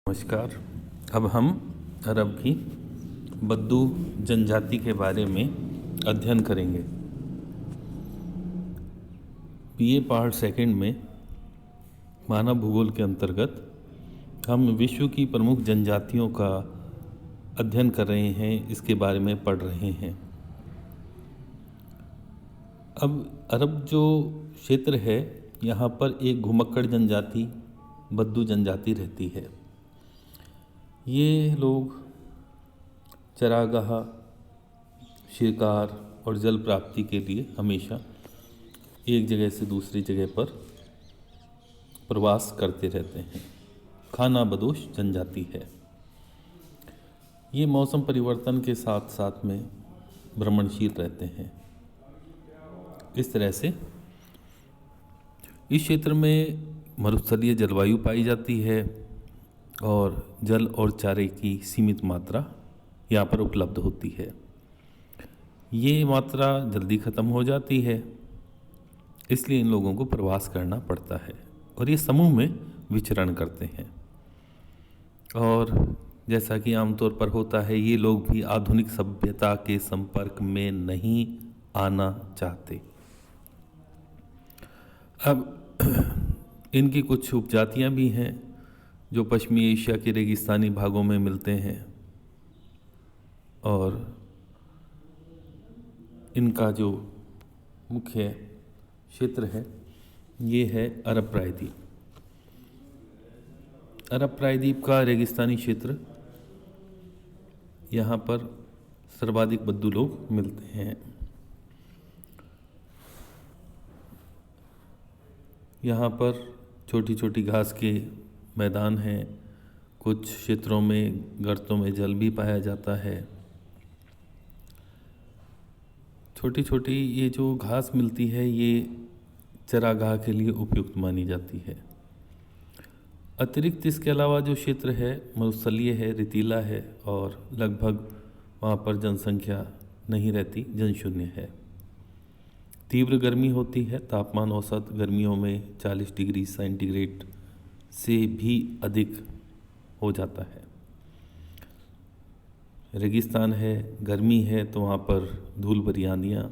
नमस्कार। अब हम अरब की बद्दू जनजाति के बारे में अध्ययन करेंगे। बीए पार्ट सेकंड में मानव भूगोल के अंतर्गत हम विश्व की प्रमुख जनजातियों का अध्ययन कर रहे हैं, इसके बारे में पढ़ रहे हैं। अब अरब जो क्षेत्र है, यहाँ पर एक घुमक्कड़ जनजाति बद्दू जनजाति रहती है। ये लोग चरागाह, शिकार और जल प्राप्ति के लिए हमेशा एक जगह से दूसरी जगह पर प्रवास करते रहते हैं। खाना बदोश जनजाति है। ये मौसम परिवर्तन के साथ साथ में भ्रमणशील रहते हैं। इस तरह से इस क्षेत्र में मरुस्थलीय जलवायु पाई जाती है और जल और चारे की सीमित मात्रा यहाँ पर उपलब्ध होती है। ये मात्रा जल्दी ख़त्म हो जाती है, इसलिए इन लोगों को प्रवास करना पड़ता है और ये समूह में विचरण करते हैं। और जैसा कि आमतौर पर होता है, ये लोग भी आधुनिक सभ्यता के संपर्क में नहीं आना चाहते। अब इनकी कुछ उपजातियाँ भी हैं जो पश्चिमी एशिया के रेगिस्तानी भागों में मिलते हैं और इनका जो मुख्य क्षेत्र है ये है अरब प्रायद्वीप। अरब प्रायद्वीप का रेगिस्तानी क्षेत्र, यहाँ पर सर्वाधिक बद्दू लोग मिलते हैं। यहाँ पर छोटी छोटी घास के मैदान हैं। कुछ क्षेत्रों में गर्तों में जल भी पाया जाता है। छोटी छोटी ये जो घास मिलती है, ये चरागाह के लिए उपयुक्त मानी जाती है। अतिरिक्त इसके अलावा जो क्षेत्र है मरुस्थलीय है, रेतीला है और लगभग वहाँ पर जनसंख्या नहीं रहती, जनशून्य है। तीव्र गर्मी होती है। तापमान औसत गर्मियों में 40 डिग्री सेंटीग्रेड से भी अधिक हो जाता है। रेगिस्तान है, गर्मी है, तो वहाँ पर धूल भरी आंधियाँ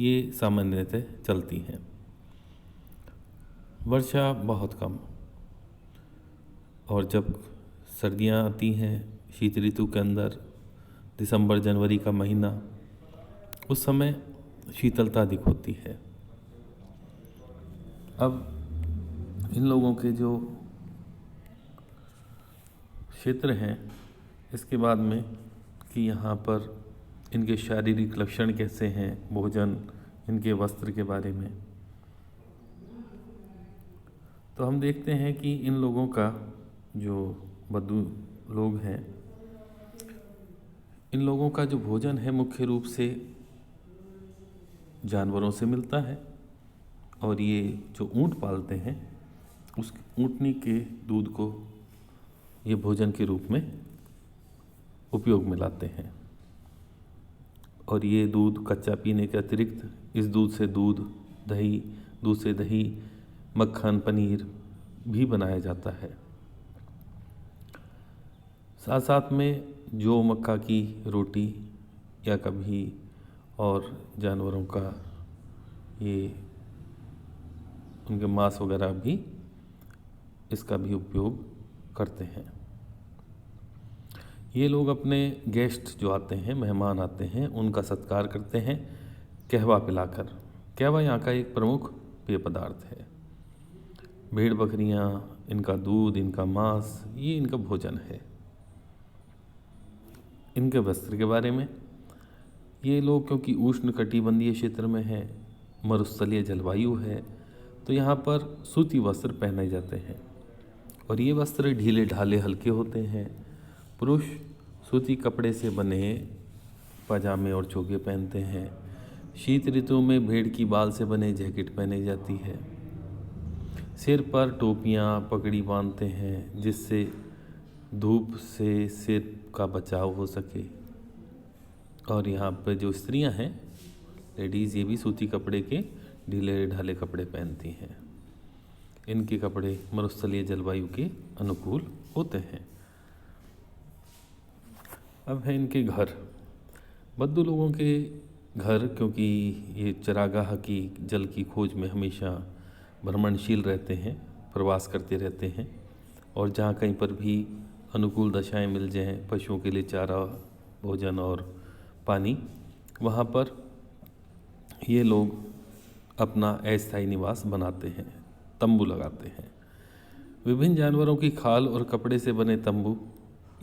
ये सामान्यतः चलती हैं। वर्षा बहुत कम, और जब सर्दियाँ आती हैं शीत ऋतु के अंदर, दिसंबर जनवरी का महीना, उस समय शीतलता अधिक होती है। अब इन लोगों के जो क्षेत्र हैं, इसके बाद में कि यहाँ पर इनके शारीरिक लक्षण कैसे हैं, भोजन, इनके वस्त्र के बारे में, तो हम देखते हैं कि इन लोगों का जो बद्दू लोग हैं, इन लोगों का जो भोजन है मुख्य रूप से जानवरों से मिलता है। और ये जो ऊँट पालते हैं, उस ऊँटनी के दूध को ये भोजन के रूप में उपयोग में लाते हैं। और ये दूध कच्चा पीने के अतिरिक्त इस दूध से दही, मक्खन, पनीर भी बनाया जाता है। साथ साथ में जो मक्का की रोटी या कभी और जानवरों का ये उनके मांस वगैरह भी, इसका भी उपयोग करते हैं। ये लोग अपने गेस्ट जो आते हैं, मेहमान आते हैं, उनका सत्कार करते हैं कहवा पिलाकर। कहवा यहाँ का एक प्रमुख पेय पदार्थ है। भेड़ बकरियाँ, इनका दूध, इनका मांस, ये इनका भोजन है। इनके वस्त्र के बारे में, ये लोग क्योंकि उष्ण कटिबंधीय क्षेत्र में हैं, मरुस्थलीय जलवायु है, तो यहाँ पर सूती वस्त्र पहने जाते हैं और ये वस्त्र ढीले ढाले हल्के होते हैं। पुरुष सूती कपड़े से बने पजामे और चोगे पहनते हैं। शीत ऋतु में भेड़ की बाल से बने जैकेट पहनी जाती है। सिर पर टोपियाँ, पगड़ी बांधते हैं जिससे धूप से सिर का बचाव हो सके। और यहाँ पर जो स्त्रियाँ हैं, लेडीज़, ये भी सूती कपड़े के ढीले ढाले कपड़े पहनती हैं। इनके कपड़े मरुस्थलीय जलवायु के अनुकूल होते हैं। अब है इनके घर। बद्दू लोगों के घर, क्योंकि ये चरागाह की जल की खोज में हमेशा भ्रमणशील रहते हैं, प्रवास करते रहते हैं, और जहाँ कहीं पर भी अनुकूल दशाएं मिल जाएं, पशुओं के लिए चारा, भोजन और पानी, वहाँ पर ये लोग अपना अस्थायी निवास बनाते हैं, तंबू लगाते हैं। विभिन्न जानवरों की खाल और कपड़े से बने तंबू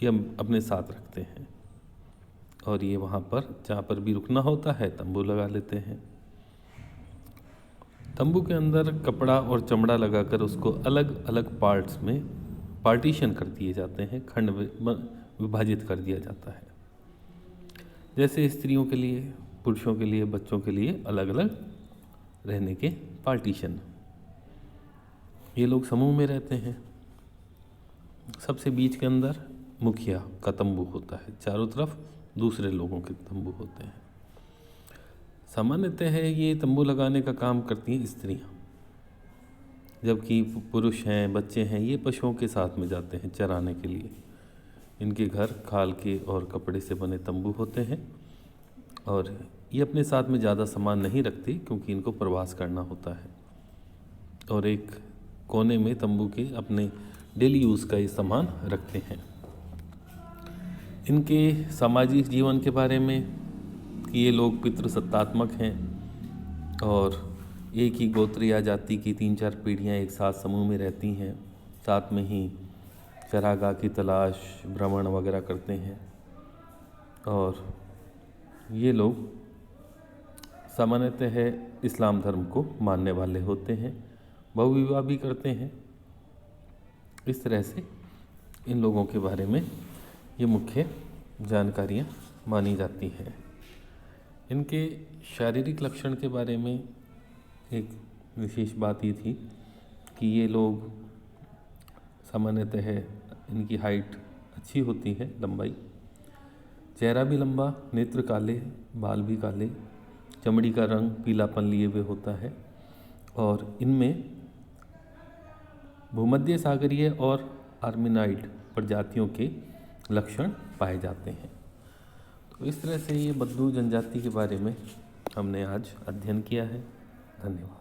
ये अपने साथ रखते हैं, और ये वहाँ पर जहाँ पर भी रुकना होता है तंबू लगा लेते हैं। तंबू के अंदर कपड़ा और चमड़ा लगाकर उसको अलग अलग पार्ट्स में पार्टीशन कर दिए जाते हैं, खंड विभाजित कर दिया जाता है। जैसे स्त्रियों के लिए, पुरुषों के लिए, बच्चों के लिए अलग अलग रहने के पार्टीशन। ये लोग समूह में रहते हैं। सबसे बीच के अंदर मुखिया का तंबू होता है, चारों तरफ दूसरे लोगों के तंबू होते हैं। सामान्यतः ये तंबू लगाने का काम करती हैं स्त्रियाँ, जबकि पुरुष हैं, बच्चे हैं, ये पशुओं के साथ में जाते हैं चराने के लिए। इनके घर खाल के और कपड़े से बने तंबू होते हैं, और ये अपने साथ में ज़्यादा सामान नहीं रखते क्योंकि इनको प्रवास करना होता है। और एक कोने में तंबू के अपने डेली यूज़ का ये सामान रखते हैं। इनके सामाजिक जीवन के बारे में कि ये लोग पितृसत्तात्मक हैं, और एक ही गोत्र या जाति की 3-4 पीढ़ियाँ एक साथ समूह में रहती हैं, साथ में ही चरागाह की तलाश, भ्रमण वगैरह करते हैं। और ये लोग सामान्यतः इस्लाम धर्म को मानने वाले होते हैं, बहुविवाह भी करते हैं। इस तरह से इन लोगों के बारे में ये मुख्य जानकारियाँ मानी जाती हैं। इनके शारीरिक लक्षण के बारे में एक विशेष बात ये थी कि ये लोग सामान्यतः इनकी हाइट अच्छी होती है, लंबाई, चेहरा भी लंबा, नेत्र काले, बाल भी काले, चमड़ी का रंग पीलापन लिए हुए होता है, और इनमें भूमध्य सागरीय और आर्मिनाइड प्रजातियों के लक्षण पाए जाते हैं। तो इस तरह से ये बद्दू जनजाति के बारे में हमने आज अध्ययन किया है। धन्यवाद।